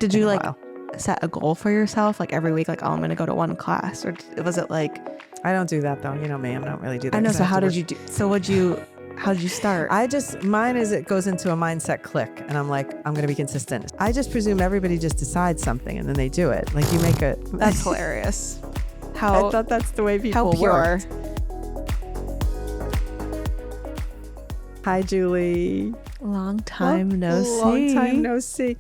Did you like set a goal for yourself? Like every week, like, oh, I'm going to go to one class, or was it like, I don't do that though. You know me, I don't really do that. I know. So how did you do? So how did you start? Mine is it goes into a mindset click and I'm like, I'm going to be consistent. I just presume everybody just decides something and then they do it. Like you make a... That's hilarious. I thought that's the way people pure. worked. Hi, Julie. Long time no see. Long time no see.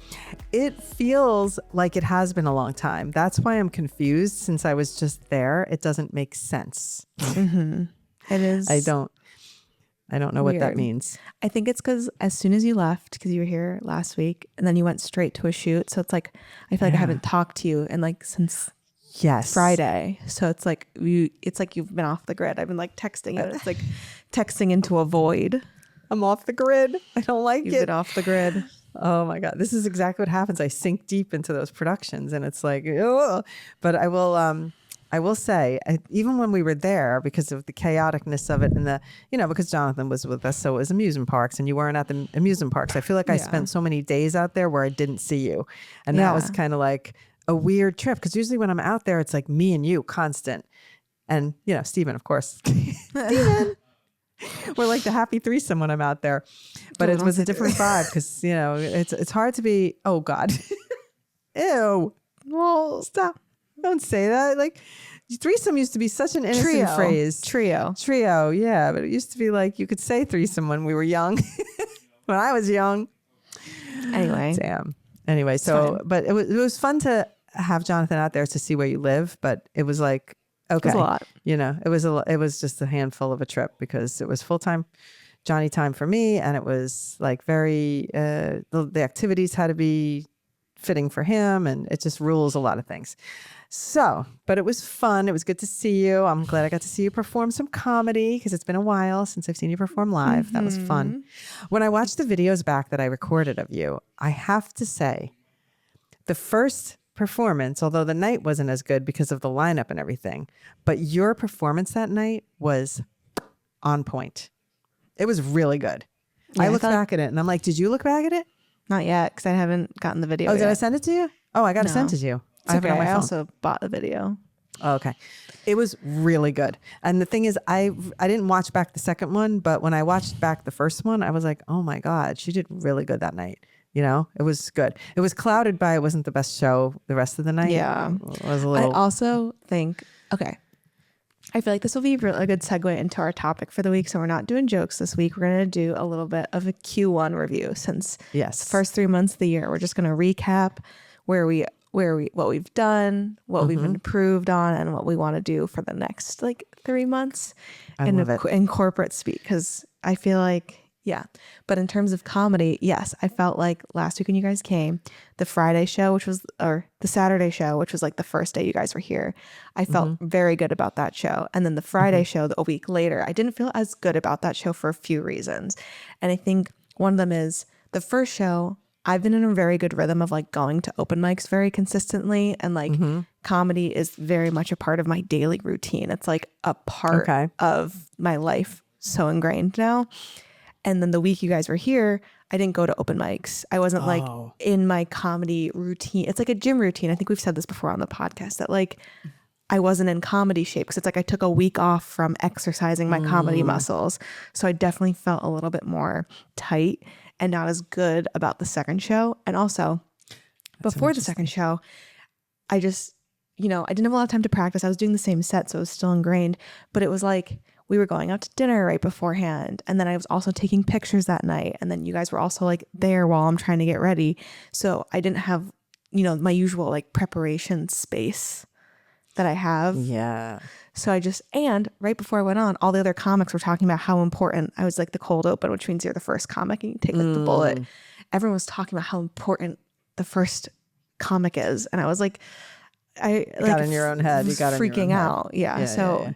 It feels like it has been a long time. That's why I'm confused since I was just there. It doesn't make sense. Mm-hmm. It is. I don't know what that means. I think it's because as soon as you left, because you were here last week and then you went straight to a shoot. So it's like, I feel like I haven't talked to you in like since Friday. So it's like you've been off the grid. I've been like texting you. It's like texting into a void. I'm off the grid. I don't like You've it. been off the grid. Oh my God. This is exactly what happens. I sink deep into those productions and it's like, ugh. But I will say, even when we were there, because of the chaoticness of it and because Jonathan was with us, so it was amusement parks and you weren't at the amusement parks. I feel like I spent so many days out there where I didn't see you. And that was kind of like a weird trip. Because usually when I'm out there, it's like me and you constant. And, Steven, of course. Steven. We're like the happy threesome when I'm out there. But it was a different vibe because, it's hard to be, oh God. Ew. Well, stop. Don't say that. Like threesome used to be such an innocent phrase. Trio. Yeah. But it used to be like you could say threesome when we were young. When I was young. Anyway. Damn. Anyway. So, but it was fun to have Jonathan out there to see where you live. But it was like, okay. It was a lot. It was just a handful of a trip because it was full-time Johnny time for me. And it was like very, the activities had to be fitting for him. And it just rules a lot of things. So, but it was fun. It was good to see you. I'm glad I got to see you perform some comedy because it's been a while since I've seen you perform live. Mm-hmm. That was fun. When I watched the videos back that I recorded of you, I have to say the first performance, although the night wasn't as good because of the lineup and everything, but your performance that night was on point. It was really good. Yeah, I looked back at it and I'm like, did you look back at it? Not yet, because I haven't gotten the video. Oh, did I send it to you? Oh, I got to send it to you. I have it on my phone. I also bought the video. Oh, okay. It was really good. And the thing is, I didn't watch back the second one, but when I watched back the first one, I was like, oh my God, she did really good that night. It was good. It was clouded by it wasn't the best show the rest of the night. Yeah. It was a little... I also think, okay, I feel like this will be a good segue into our topic for the week. So we're not doing jokes this week. We're going to do a little bit of a Q1 review since the first 3 months of the year. We're just going to recap what we've done, what we've improved on, and what we want to do for the next 3 months in corporate speak. Because I feel like, but in terms of comedy, yes, I felt like last week when you guys came, the Saturday show, which was like the first day you guys were here, I felt very good about that show. And then the Friday show, a week later, I didn't feel as good about that show for a few reasons. And I think one of them is the first show, I've been in a very good rhythm of going to open mics very consistently. And comedy is very much a part of my daily routine. It's like a part of my life, so ingrained now. And then the week you guys were here, I didn't go to open mics. I wasn't in my comedy routine. It's like a gym routine. I think we've said this before on the podcast that I wasn't in comedy shape because it's like I took a week off from exercising my comedy muscles. So I definitely felt a little bit more tight and not as good about the second show. And also before the second show, I just, I didn't have a lot of time to practice. I was doing the same set, so it was still ingrained, but it was like, we were going out to dinner right beforehand. And then I was also taking pictures that night. And then you guys were also there while I'm trying to get ready. So I didn't have, my usual preparation space that I have. Yeah. So and right before I went on, all the other comics were talking about how important, I was the cold open, which means you're the first comic and you take the bullet. Everyone was talking about how important the first comic is. And I was like, I got in your own head. You got freaking out. Yeah. So.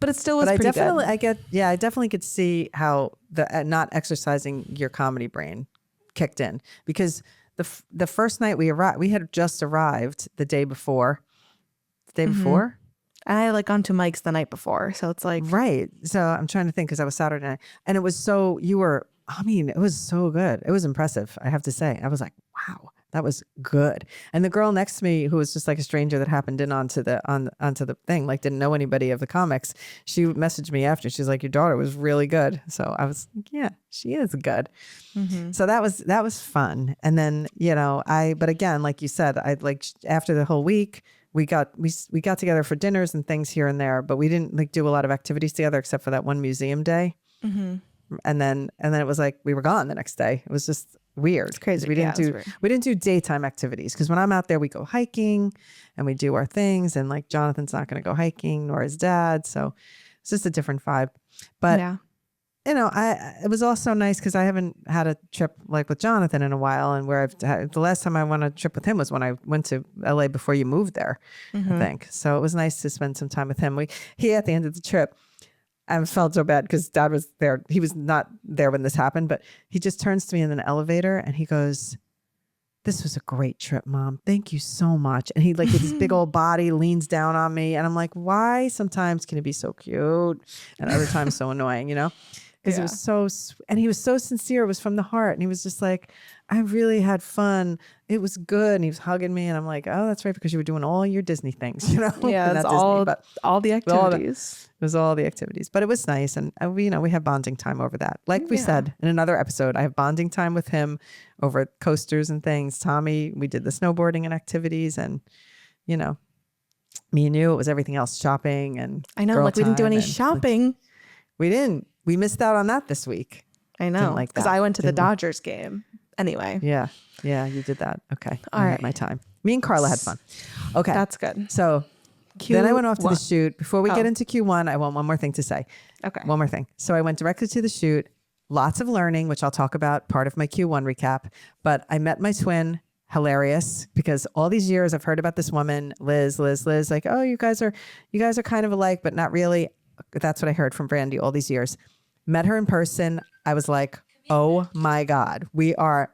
But it still was pretty good. I definitely could see how the not exercising your comedy brain kicked in because the first night we had just arrived the day before. And I had gone to Mike's the night before. So it's right. So I'm trying to think because I was Saturday night and it was so, it was so good. It was impressive. I have to say, I was like, wow. That was good. And the girl next to me, who was just like a stranger that happened in onto the thing, like didn't know anybody of the comics, she messaged me after. She's like, your daughter was really good. So I was like, yeah, she is good. Mm-hmm. So that was fun. And then, but again, like you said, I like after the whole week, we got together for dinners and things here and there, but we didn't like do a lot of activities together except for that one museum day. Mm-hmm. And then it was like we were gone the next day. It was just weird. It's crazy. We didn't do daytime activities because when I'm out there, we go hiking and we do our things. And like Jonathan's not going to go hiking, nor his dad, so it's just a different vibe. But it was also nice because I haven't had a trip like with Jonathan in a while, and the last time I went on a trip with him was when I went to LA before you moved there, I think. So it was nice to spend some time with him. He at the end of the trip. I felt so bad because Dad was there. He was not there when this happened, but he just turns to me in an elevator and he goes, this was a great trip, Mom. Thank you so much. And he like with his big old body leans down on me. And I'm like, why sometimes can it be so cute and other times so annoying, Because it was and he was so sincere. It was from the heart. And he was just like, I really had fun. It was good. And he was hugging me. And I'm like, oh, that's right. Because you were doing all your Disney things, Yeah, it's all the activities. It was all the activities. But it was nice. And we have bonding time over that. Like we said in another episode, I have bonding time with him over coasters and things. Tommy, we did the snowboarding and activities. And, me and you, it was everything else, shopping and I know, like we didn't do any shopping. We didn't. We missed out on that this week. I know, because I went to the Dodgers game. Anyway. Yeah, you did that. Okay. All right. My time. Me and Carla had fun. Okay. That's good. So then I went off to the shoot. Before we get into Q1, I want one more thing to say. Okay. One more thing. So I went directly to the shoot. Lots of learning, which I'll talk about, part of my Q1 recap. But I met my twin. Hilarious, because all these years I've heard about this woman, Liz, like, oh, you guys are kind of alike, but not really. That's what I heard from Brandy all these years. Met her in person. I was like, oh my God, we are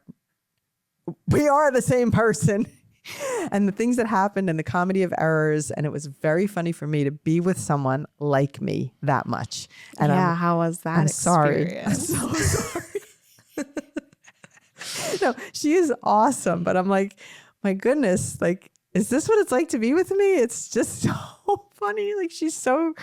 the same person. And the things that happened and the comedy of errors. And it was very funny for me to be with someone like me that much. And how was that experience? I'm so sorry. No, she is awesome. But I'm like, my goodness, like, is this what it's like to be with me? It's just so funny. Like, she's so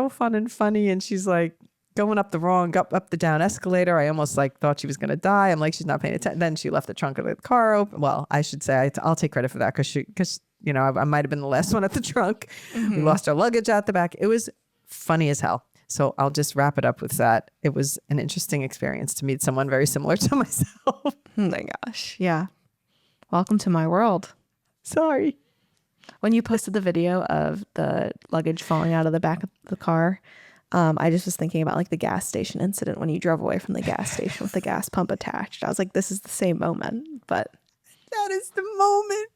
fun and funny. And she's like going up the down escalator. I almost like thought she was going to die. I'm like, she's not paying attention. Then she left the trunk of the car open. Well, I should say I'll take credit for that because I might've been the last one at the trunk. Mm-hmm. We lost our luggage out the back. It was funny as hell. So I'll just wrap it up with that. It was an interesting experience to meet someone very similar to myself. Oh my gosh. Yeah. Welcome to my world. Sorry. When you posted the video of the luggage falling out of the back of the car, I just was thinking about like the gas station incident when you drove away from the gas station with the gas pump attached. I was like, this is the same moment, but that is the moment.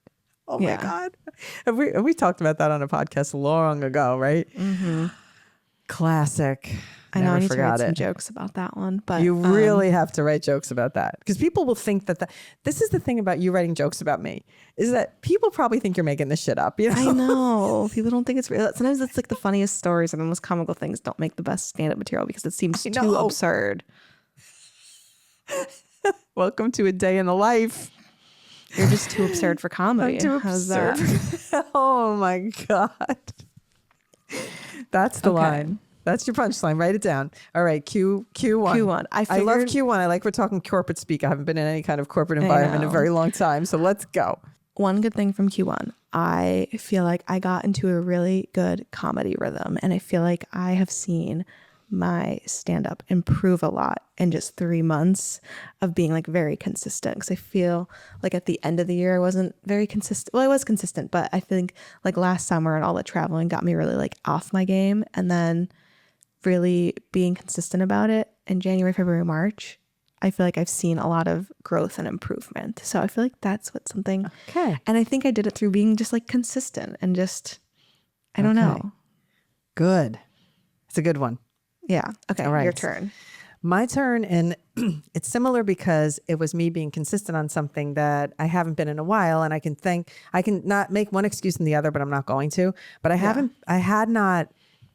Oh my God. Have we talked about that on a podcast long ago, right? Mm-hmm. Classic. I know. I need to write some jokes about that one, but you really have to write jokes about that because people will think that this is the thing about you writing jokes about me is that people probably think you're making this shit up. I know. People don't think it's real. Sometimes it's like the funniest stories and the most comical things don't make the best stand-up material because it seems too absurd. Welcome to a day in the life. You're just too absurd for comedy. How's that? Oh my God. That's the line. That's your punchline. Write it down. All right. Q1. Q1. I love Q1. I like we're talking corporate speak. I haven't been in any kind of corporate environment in a very long time. So let's go. One good thing from Q1. I feel like I got into a really good comedy rhythm. And I feel like I have seen my stand-up improve a lot in just 3 months of being like very consistent. Because I feel like at the end of the year I wasn't very consistent. Well, I was consistent, but I think like last summer and all the traveling got me really like off my game. And then really being consistent about it in January, February, March, I feel like I've seen a lot of growth and improvement. So I feel like that's what something. Okay. And I think I did it through being just like consistent and just, I don't know. Good. It's a good one. Yeah. Okay. All right. Your turn. My turn. And it's similar because it was me being consistent on something that I haven't been in a while. And I can not make one excuse and the other, but I'm not going to. But I had not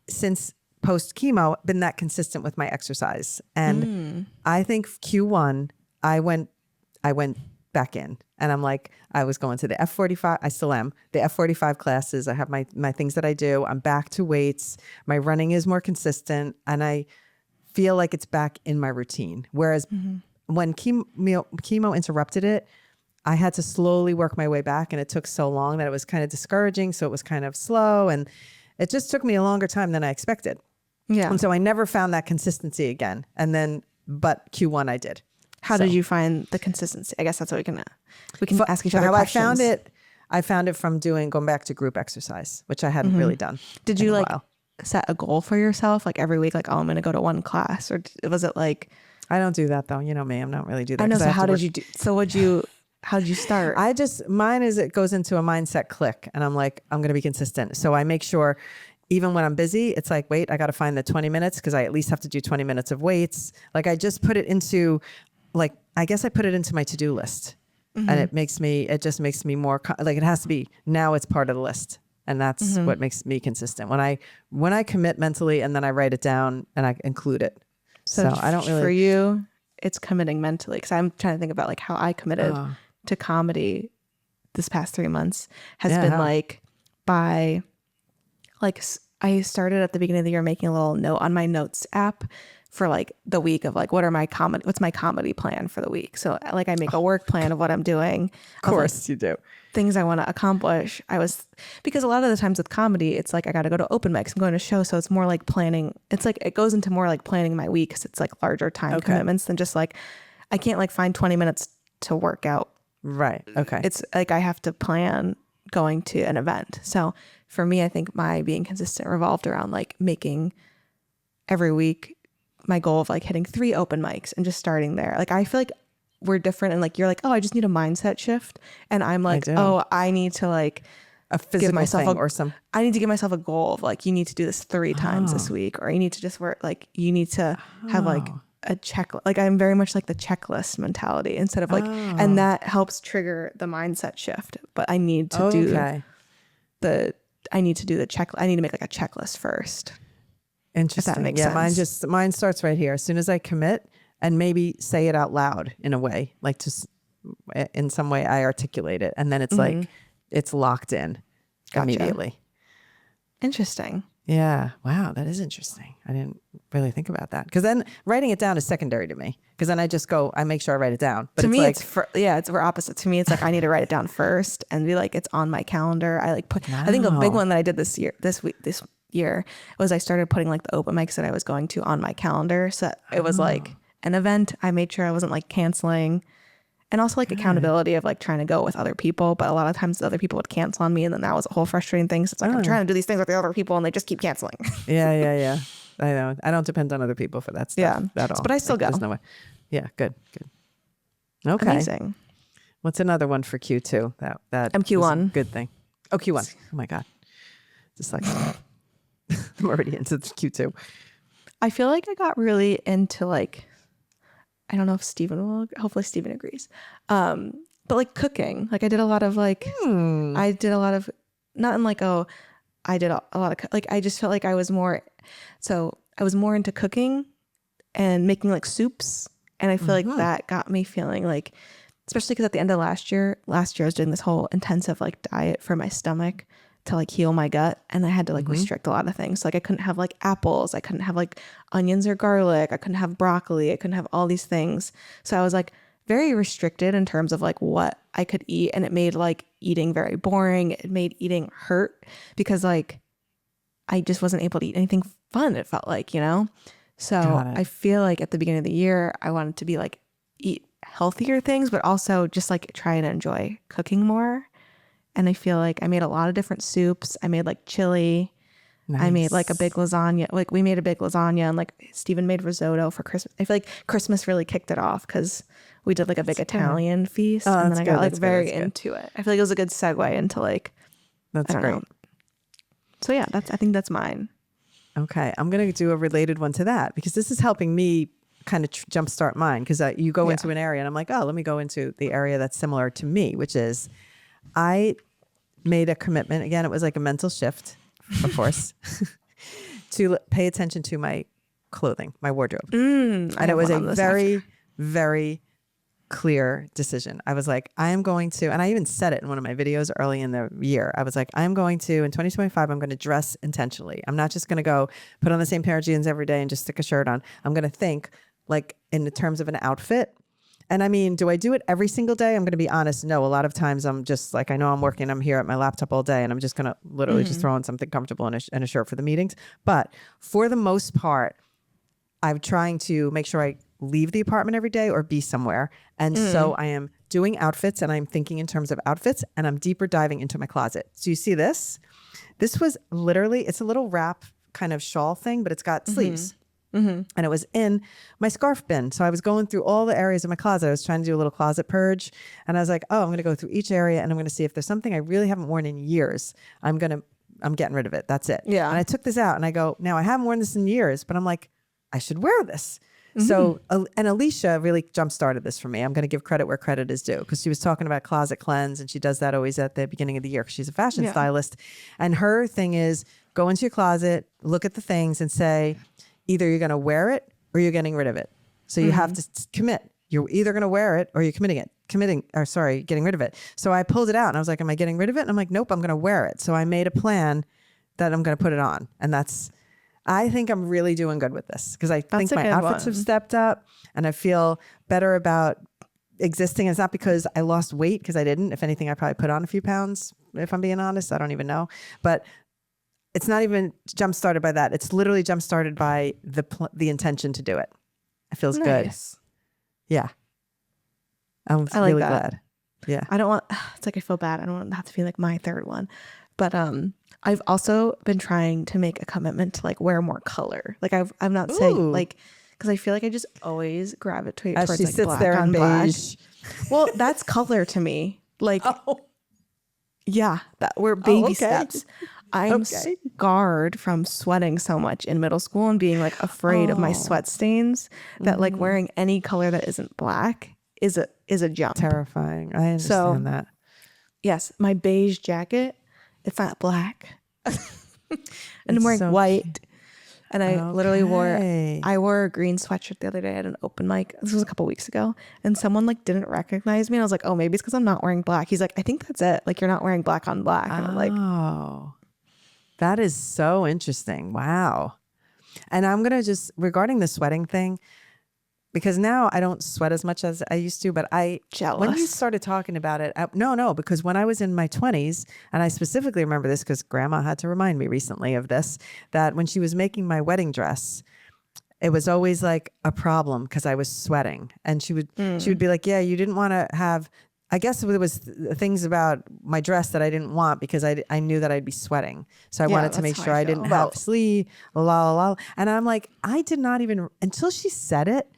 since post chemo been that consistent with my exercise. And I think Q1, I went back in. And I'm like, I was going to the F45. I still am. The F45 classes. I have my things that I do. I'm back to weights. My running is more consistent. And I feel like it's back in my routine. Whereas when chemo interrupted it, I had to slowly work my way back. And it took so long that it was kind of discouraging. So it was kind of slow. And it just took me a longer time than I expected. Yeah. And so I never found that consistency again. And then, but Q1 I did. How did you find the consistency? I guess that's what we can ask each other how questions. I found it from going back to group exercise, which I hadn't really done. Did you set a goal for yourself? Like every week, like, oh, I'm going to go to one class, or was it like, I don't do that though. You know me, I'm not really do that. I know. So how did you do? So how did you start? Mine is it goes into a mindset click and I'm like, I'm going to be consistent. So I make sure even when I'm busy, it's like, wait, I got to find the 20 minutes because I at least have to do 20 minutes of weights. Like I just put it into I guess I put it into my to-do list and it just makes me more like it has to be now it's part of the list. And that's what makes me consistent. When I commit mentally and then I write it down and I include it. So I don't really. For you, it's committing mentally. Because I'm trying to think about like how I committed to comedy this past 3 months has been like by like I started at the beginning of the year making a little note on my notes app for like the week of like what's my comedy plan for the week. So like I make a work plan of what I'm doing. Of course you do. Things I want to accomplish. Because a lot of the times with comedy, it's like I got to go to open mics, I'm going to show. So it's more like planning. It's like it goes into more like planning my week because it's like larger time commitments than just like I can't like find 20 minutes to work out. Right. Okay. It's like I have to plan going to an event. So for me, I think my being consistent revolved around like making every week my goal of like hitting 3 open mics and just starting there. Like I feel like we're different and like you're like, oh, I just need a mindset shift. And I'm like, oh, I need to like a physical thing I need to give myself a goal of like, you need to do this 3 times this week, or you need to just work, like you need to have like a check. Like I'm very much like the checklist mentality instead of like, and that helps trigger the mindset shift. But I need to do the check. I need to make like a checklist first. Interesting. If that makes sense. Mine starts right here. As soon as I commit and maybe say it out loud in a way, like just in some way I articulate it. And then it's like, it's locked in immediately. Interesting. Yeah. Wow. That is interesting. I didn't really think about that. Because then writing it down is secondary to me. Because then I make sure I write it down. But to me, we're opposite. To me, it's like I need to write it down first and be like, it's on my calendar. I think a big one that I did this year was I started putting like the open mics that I was going to on my calendar. So it was like an event. I made sure I wasn't like canceling, and also like accountability of like trying to go with other people. But a lot of times other people would cancel on me, and then that was a whole frustrating thing. So it's like I'm trying to do these things with the other people and they just keep canceling. Yeah. I know. I don't depend on other people for that stuff at all. But I still go. There's no way. Yeah. Good. Okay. Amazing. What's another one for Q2? That Q1. Good thing. Oh, Q1. Oh my God. Just like I'm already into Q2. I feel like I got really into like, I don't know if hopefully Steven agrees. But like cooking, like I did a lot of like, I did a lot of, not in like, I did a lot of, like, I just felt like I was more into cooking and making like soups. And I feel like that got me feeling like, especially because at the end of last year I was doing this whole intensive like diet for my stomach to like heal my gut, and I had to like restrict a lot of things. So, like I couldn't have like apples, I couldn't have like onions or garlic, I couldn't have broccoli, I couldn't have all these things. So I was like very restricted in terms of like what I could eat, and it made like eating very boring. It made eating hurt because like I just wasn't able to eat anything fun, it felt like, you know? So I feel like at the beginning of the year I wanted to be like eat healthier things, but also just like try and enjoy cooking more. And I feel like I made a lot of different soups. I made like chili. Nice. I made like a big lasagna. Like we made a big lasagna, and like Steven made risotto for Christmas. I feel like Christmas really kicked it off because we did like a big Italian feast. And then I got like very into it. I feel like it was a good segue into like, that's great. Know. So yeah, I think that's mine. Okay. I'm going to do a related one to that because this is helping me kind of jumpstart mine, because you go into an area and I'm like, oh, let me go into the area that's similar to me, which is I made a commitment. Again, it was like a mental shift, of course, to pay attention to my clothing, my wardrobe. And it was a very, very clear decision. I was like, I am going to, and I even said it in one of my videos early in the year. I was like, I'm going to, in 2025, I'm going to dress intentionally. I'm not just going to go put on the same pair of jeans every day and just stick a shirt on. I'm going to think like in the terms of an outfit. And I mean, do I do it every single day? I'm going to be honest. No, a lot of times I'm just like, I know I'm working, I'm here at my laptop all day and I'm just going to literally just throw on something comfortable and a shirt for the meetings. But for the most part, I'm trying to make sure I leave the apartment every day or be somewhere. And so I am doing outfits and I'm thinking in terms of outfits and I'm deeper diving into my closet. So you see this? This was literally, it's a little wrap kind of shawl thing, but it's got sleeves. And it was in my scarf bin. So I was going through all the areas of my closet. I was trying to do a little closet purge. And I was like, oh, I'm going to go through each area and I'm going to see if there's something I really haven't worn in years. I'm getting rid of it. That's it. Yeah. And I took this out and I go, now I haven't worn this in years, but I'm like, I should wear this. So, and Alicia really jump-started this for me. I'm going to give credit where credit is due because she was talking about closet cleanse and she does that always at the beginning of the year because she's a fashion stylist. And her thing is go into your closet, look at the things and say, either you're going to wear it or you're getting rid of it. So you have to commit. You're either going to wear it or you're getting rid of it. So I pulled it out and I was like, am I getting rid of it? And I'm like, nope, I'm going to wear it. So I made a plan that I'm going to put it on. And I think I'm really doing good with this because I think my outfits have stepped up and I feel better about existing. It's not because I lost weight because I didn't. If anything, I probably put on a few pounds, if I'm being honest. I don't even know. But it's not even jump started by that. It's literally jump started by the intention to do it. It feels good. Yeah. I'm really glad. Yeah. I don't want, it's like I feel bad. I don't want that to be like my third one. But I've also been trying to make a commitment to like wear more color. Like I'm not saying like, because I feel like I just always gravitate as towards she like sits black there on in black. beige. Well, that's color to me. Like, yeah, we're baby steps. I'm scarred from sweating so much in middle school and being like afraid of my sweat stains that like wearing any color that isn't black is a jump. Terrifying. I understand that. Yes, my beige jacket, it's not black. And I'm wearing white. And I literally wore a green sweatshirt the other day at an open mic. This was a couple weeks ago. And someone like didn't recognize me. And I was like, oh, maybe it's because I'm not wearing black. He's like, I think that's it. Like you're not wearing black on black. And I'm like, oh, that is so interesting. Wow. And I'm going to just, regarding the sweating thing, because now I don't sweat as much as I used to, but jealous. When you started talking about it, no, because when I was in my 20s, and I specifically remember this because grandma had to remind me recently of this, that when she was making my wedding dress, it was always like a problem because I was sweating. And she would be like, yeah, you didn't want to have, I guess it was things about my dress that I didn't want because I knew that I'd be sweating. So I wanted to make sure I didn't have sleeve, And I'm like, I did not even, until she said it,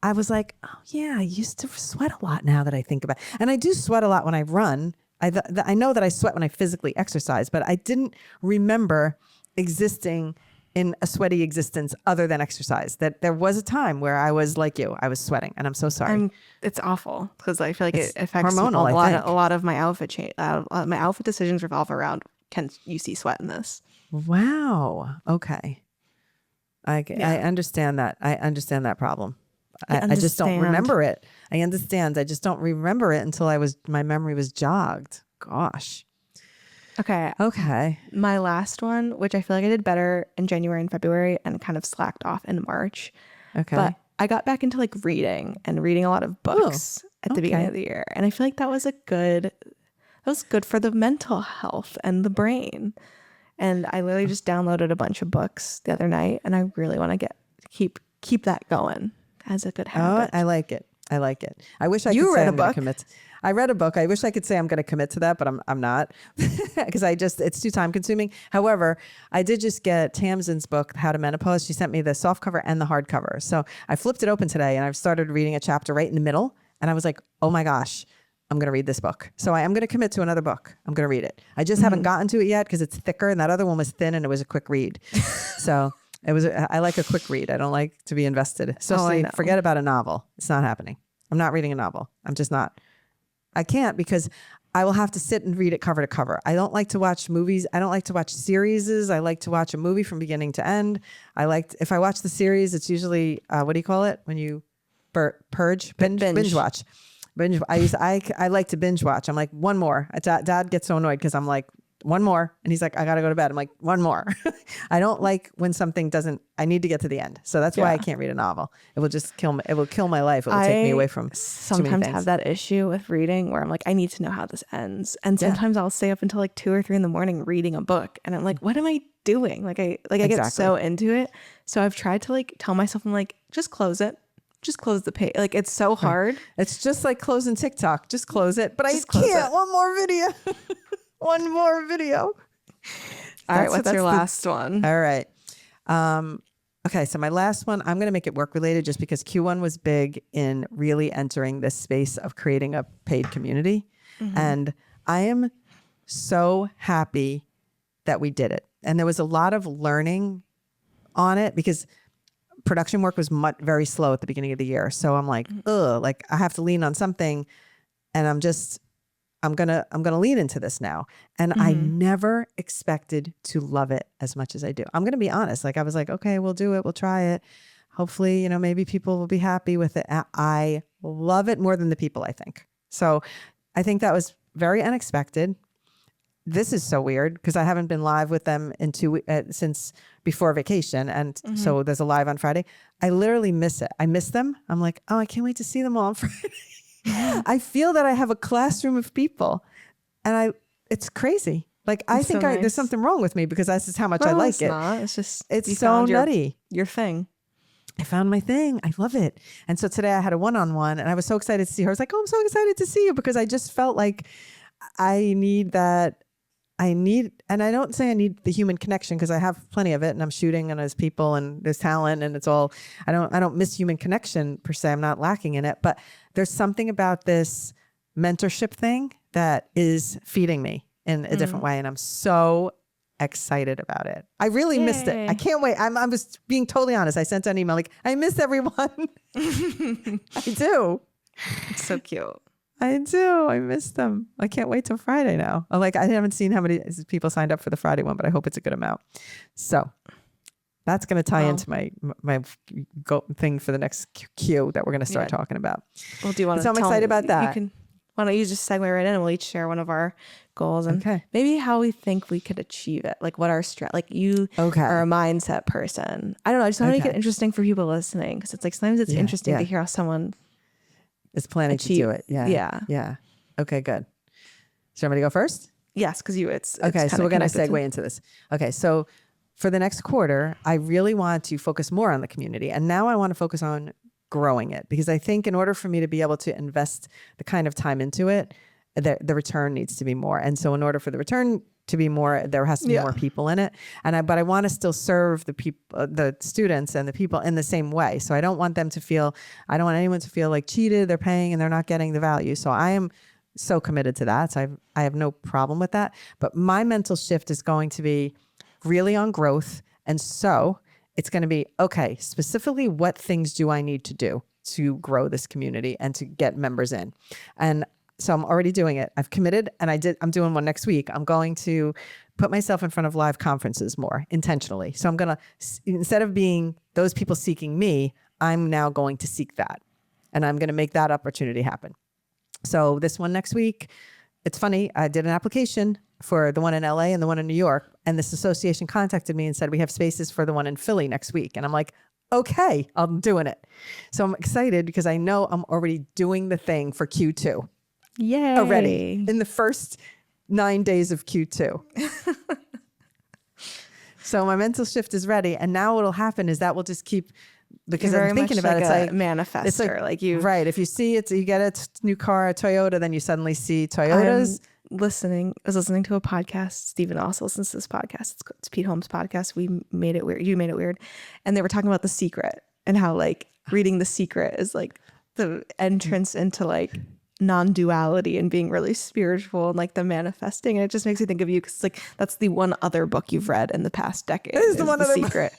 I was like, oh yeah, I used to sweat a lot now that I think about it. And I do sweat a lot when I run. I know that I sweat when I physically exercise, but I didn't remember existing in a sweaty existence other than exercise. That there was a time where I was like you, I was sweating, and I'm so sorry. It's awful because I feel like it affects hormonal, a lot of my outfit change. My outfit decisions revolve around, can you see sweat in this? Wow. Okay. I understand that. I understand that problem. I just don't remember it. I understand. I just don't remember it until my memory was jogged. Gosh. Okay. My last one, which I feel like I did better in January and February and kind of slacked off in March. Okay. But I got back into like reading a lot of books at the beginning of the year. And I feel like that was good for the mental health and the brain. And I literally just downloaded a bunch of books the other night and I really want to keep that going. As a good habit. Oh, I like it. I wish I could say I'm going to commit. I read a book. I wish I could say I'm going to commit to that, but I'm not because it's too time consuming. However, I did just get Tamsin's book, How to Menopause. She sent me the soft cover and the hardcover. So I flipped it open today and I've started reading a chapter right in the middle. And I was like, oh my gosh, I'm going to read this book. So I am going to commit to another book. I'm going to read it. I just haven't gotten to it yet because it's thicker and that other one was thin and it was a quick read. So I like a quick read. I don't like to be invested. Especially forget about a novel. It's not happening. I'm not reading a novel. I'm just not. I can't because I will have to sit and read it cover to cover. I don't like to watch movies. I don't like to watch series. I like to watch a movie from beginning to end. If I watch the series, it's usually, what do you call it? When you binge watch. I like to binge watch. I'm like, one more. Dad gets so annoyed because I'm like, one more. And he's like, I got to go to bed. I'm like, one more. I don't like when something doesn't, I need to get to the end. So that's why I can't read a novel. It will just kill me. It will kill my life. It will take me away from sometimes have that issue with reading where I'm like, I need to know how this ends. And sometimes I'll stay up until like 2 or 3 in the morning reading a book. And I'm like, what am I doing? Like I get so into it. So I've tried to like tell myself, I'm like, just close it. Just close the page. Like it's so hard. It's just like closing TikTok. Just close it. But I can't. One more video. One more video. All right. What's your last one? All right. Okay. So my last one, I'm going to make it work related just because Q1 was big in really entering this space of creating a paid community. Mm-hmm. And I am so happy that we did it. And there was a lot of learning on it because production work was very slow at the beginning of the year. So I'm like, like I have to lean on something, and I'm gonna lean into this now. And I never expected to love it as much as I do. I'm gonna be honest. Like I was like, okay, we'll do it. We'll try it. Hopefully, maybe people will be happy with it. I love it more than the people, I think. So I think that was very unexpected. This is so weird because I haven't been live with them since before vacation. And so there's a live on Friday. I literally miss it. I miss them. I'm like, oh, I can't wait to see them all on Friday. I feel that I have a classroom of people, and it's crazy. Like I think so nice. There's something wrong with me because that's just how much I like it. Not. It's just, it's so nutty. Your thing. I found my thing. I love it. And so today I had a one-on-one, and I was so excited to see her. I was like, oh, I'm so excited to see you because I just felt like I need that. And I don't say I need the human connection because I have plenty of it, and I'm shooting and there's people and there's talent and it's all, I don't miss human connection per se. I'm not lacking in it, but there's something about this mentorship thing that is feeding me in a different way. And I'm so excited about it. I really missed it. I can't wait. I was being totally honest. I sent an email like, I miss everyone. I do. It's so cute. I do. I miss them. I can't wait till Friday now. I haven't seen how many people signed up for the Friday one, but I hope it's a good amount. So that's going to tie into my thing for the next Q that we're going to start talking about. Well, do you want to? So I'm excited about that. Why don't you just segue right in and we'll each share one of our goals and maybe how we think we could achieve it. Like what our like you are a mindset person. I don't know. I just want to make it interesting for people listening because it's like sometimes it's interesting to hear how someone is planning to do it. Yeah. Okay, good. So I'm going to go first? Yes, because it's okay. So we're going to segue into this. Okay, so for the next quarter, I really want to focus more on the community, and now I want to focus on growing it because I think in order for me to be able to invest the kind of time into it, the return needs to be more. And so in order for the return to be more, there has to be more people in it. But I want to still serve the people, the students and the people in the same way. So I don't want anyone to feel like cheated, they're paying and they're not getting the value. So I am so committed to that. So I have no problem with that. But my mental shift is going to be really on growth. And so it's going to be, okay, specifically what things do I need to do to grow this community and to get members in? And so I'm already doing it. I've committed and I'm doing one next week. I'm going to put myself in front of live conferences more intentionally. So I'm going to, instead of being those people seeking me, I'm now going to seek that. And I'm going to make that opportunity happen. So this one next week, it's funny. I did an application for the one in LA and the one in New York. And this association contacted me and said, we have spaces for the one in Philly next week. And I'm like, okay, I'm doing it. So I'm excited because I know I'm already doing the thing for Q2. Yay. Already in the first 9 days of Q2. So my mental shift is ready. And now what'll happen is that will just keep, because I'm thinking about it, it's like manifester. It's like you, right. If you see it, you get a new car, a Toyota, then you suddenly see Toyotas. I was listening to a podcast. Steven also listens to this podcast. It's Pete Holmes' podcast. We made it weird. You made it weird. And they were talking about The Secret and how like reading The Secret is like the entrance into like non-duality and being really spiritual and like the manifesting. And it just makes me think of you because like that's the one other book you've read in the past decade. It is the Secret.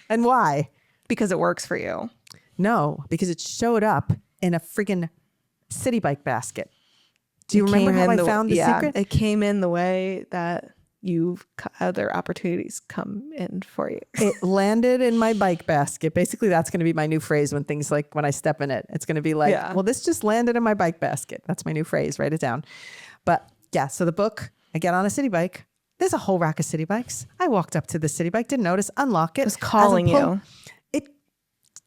And why? Because it works for you. No, because it showed up in a freaking city bike basket. Do you remember how I found The Secret? It came in the way that other opportunities come in for you. It landed in my bike basket. Basically, that's going to be my new phrase when things like when I step in it. It's going to be like, well, this just landed in my bike basket. That's my new phrase. Write it down. But yeah, so the book, I get on a city bike. There's a whole rack of city bikes. I walked up to the city bike, didn't notice, unlock it. It was calling you.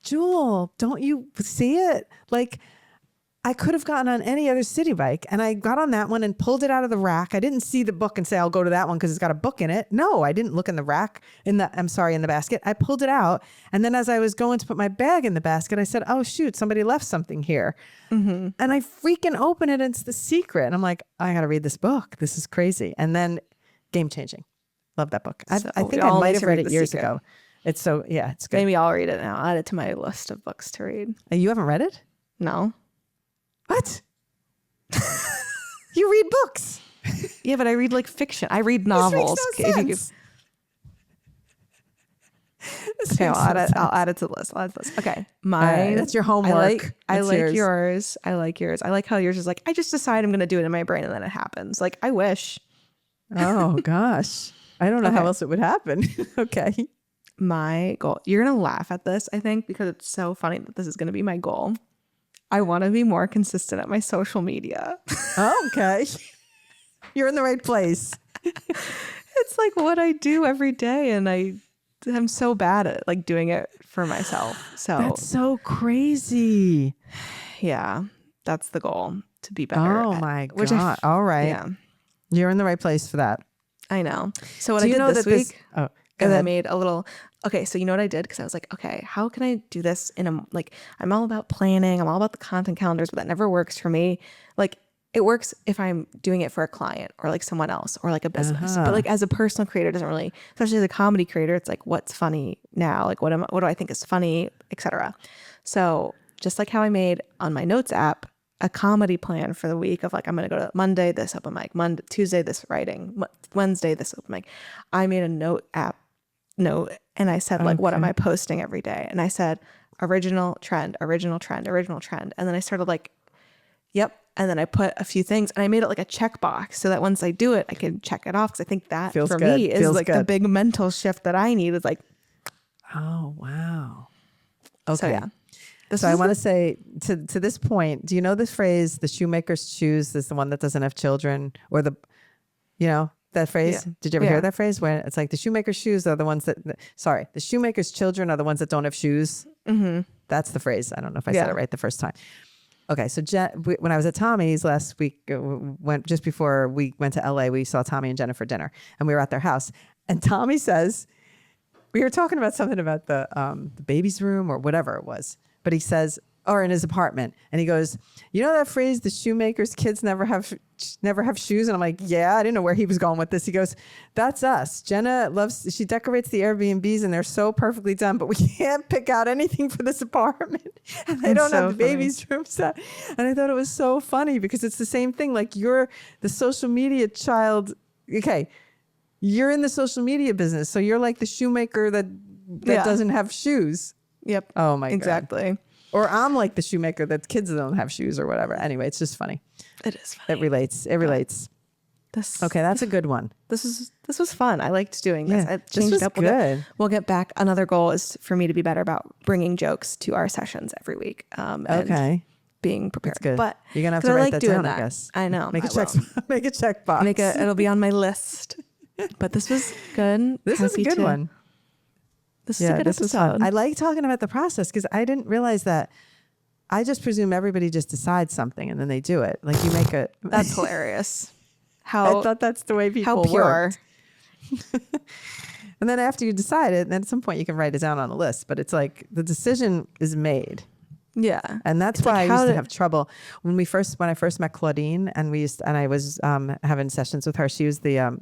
Jewel, don't you see it? Like, I could have gotten on any other city bike, and I got on that one and pulled it out of the rack. I didn't see the book and say, I'll go to that one because it's got a book in it. No, I didn't look in the rack, in the basket. I pulled it out. And then as I was going to put my bag in the basket, I said, oh, shoot, somebody left something here. Mm-hmm. And I freaking open it, and it's The Secret. And I'm like, I got to read this book. This is crazy. And then game changing. Love that book. I think I might have read it years ago. It's so, yeah, it's good. Maybe I'll read it now. I'll add it to my list of books to read. You haven't read it? No. What? You read books? Yeah, but I read like fiction. I read novels. This makes no sense. Okay, I'll add it to the list. Okay, mine. That's your homework. I like yours. I like yours. I like how yours is like, I just decide I'm going to do it in my brain and then it happens. Like, I wish. Oh, gosh. I don't know how else it would happen. Okay. My goal. You're going to laugh at this, I think, because it's so funny that this is going to be my goal. I want to be more consistent at my social media. Oh, okay. You're in the right place. It's like what I do every day, and I'm so bad at like doing it for myself. So that's so crazy. Yeah, that's the goal, to be better. Oh my God. All right. Yeah. You're in the right place for that. I know. So what I did this week, I made a little, okay, so you know what I did? Because I was like, okay, how can I do this in a, like, I'm all about planning. I'm all about the content calendars, but that never works for me. Like, it works if I'm doing it for a client or like someone else or like a business. But like as a personal creator, it doesn't really, especially as a comedy creator, it's like, what's funny now? Like, what do I think is funny, etc. So just like how I made on my notes app a comedy plan for the week of like, I'm going to go to Monday, this open mic, Tuesday, this writing, Wednesday, this open mic. I made a note and I said like, what am I posting every day? And I said, original trend. And then I started like, yep. And then I put a few things and I made it like a checkbox so that once I do it, I can check it off. Cause I think that for me is like the big mental shift that I need is like, oh, wow. Okay. So yeah. So I want to say to this point, do you know this phrase, the shoemaker's shoes is the one that doesn't have children, or that phrase? Yeah. Did you ever hear that phrase where it's like the shoemaker's shoes are the ones the shoemaker's children are the ones that don't have shoes. Mm-hmm. That's the phrase. I don't know if I said it right the first time. Okay. So when I was at Tommy's last week, just before we went to LA, we saw Tommy and Jenna for dinner and we were at their house, and Tommy says, we were talking about something about the baby's room or whatever it was. But he says, or in his apartment, and he goes, you know that phrase, the shoemaker's kids never have shoes? And I'm like, yeah, I didn't know where he was going with this. He goes, that's us. Jenna she decorates the Airbnbs and they're so perfectly done, but we can't pick out anything for this apartment. And they don't have the baby's room set. And I thought it was so funny because it's the same thing. Like, you're the social media child. Okay. You're in the social media business. So you're like the shoemaker that doesn't have shoes. Yep. Oh my God. Exactly. Or I'm like the shoemaker that kids don't have shoes or whatever. Anyway, it's just funny. It is funny. It relates. Okay, that's a good one. This was fun. I liked doing this. Yeah, I changed it up. Good. We'll get back. Another goal is for me to be better about bringing jokes to our sessions every week. And being prepared. That's good. But you're gonna have to write that down, I guess. I know. Make a checkbox. It'll be on my list. But this was good. This is a good one. This is a good episode. I like talking about the process because I didn't realize that. I just presume everybody just decides something and then they do it. Like, you make a. That's hilarious. I thought that's the way people worked. And then after you decide it, then at some point you can write it down on a list. But it's like the decision is made. Yeah. And that's why I used to have trouble when I first met Claudine, and I was having sessions with her. She was the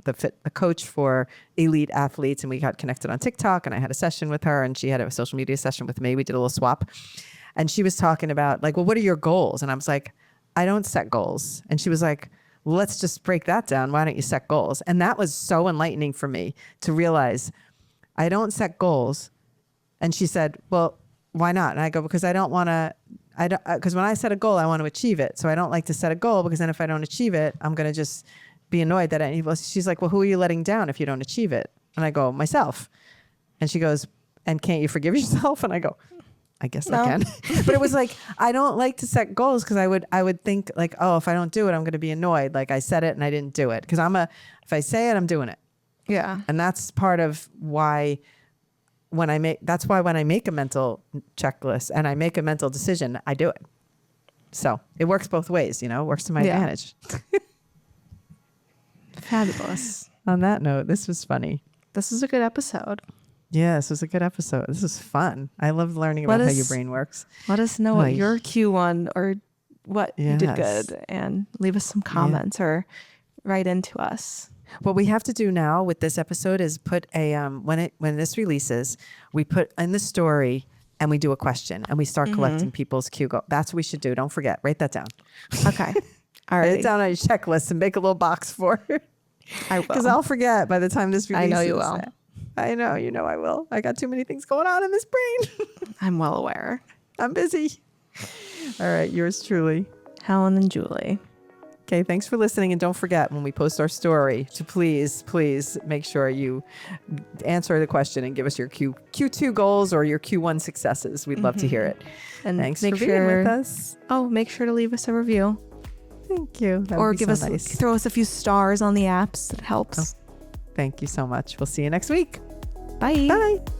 coach for elite athletes, and we got connected on TikTok, and I had a session with her, and she had a social media session with me. We did a little swap, and she was talking about like, well, what are your goals? And I was like, I don't set goals. And she was like, well, let's just break that down. Why don't you set goals? And that was so enlightening for me to realize I don't set goals. And she said, well, why not? And I go, because because when I set a goal, I want to achieve it. So I don't like to set a goal because then if I don't achieve it, I'm going to just be annoyed that she's like, well, who are you letting down if you don't achieve it? And I go, myself. And she goes, and can't you forgive yourself? And I go, I guess I can. But it was like, I don't like to set goals because I would think like, oh, if I don't do it, I'm going to be annoyed. Like I said it and I didn't do it. Because if I say it, I'm doing it. Yeah. And that's part of why when I make a mental checklist and I make a mental decision, I do it. So it works both ways, it works to my advantage. Fabulous. On that note, this was funny. This is a good episode. Yeah, this was a good episode. This was fun. I love learning about how your brain works. Let us know what your Q1 or what you did good, and leave us some comments or write into us. What we have to do now with this episode is put a when this releases, we put in the story and we do a question and we start collecting people's Q goal. That's what we should do. Don't forget. Write that down. Okay. All right. Write it down on your checklist and make a little box for it. I will. Because I'll forget by the time this releases. I know you will. I know. I will. I got too many things going on in this brain. I'm well aware. I'm busy. All right. Yours truly, Helen and Julie. Okay, thanks for listening. And don't forget when we post our story to please make sure you answer the question and give us your Q2 goals or your Q1 successes. We'd love to hear it. And thanks for being with us. Oh, make sure to leave us a review. Thank you. Or throw us a few stars on the apps. It helps. Oh, thank you so much. We'll see you next week. Bye. Bye.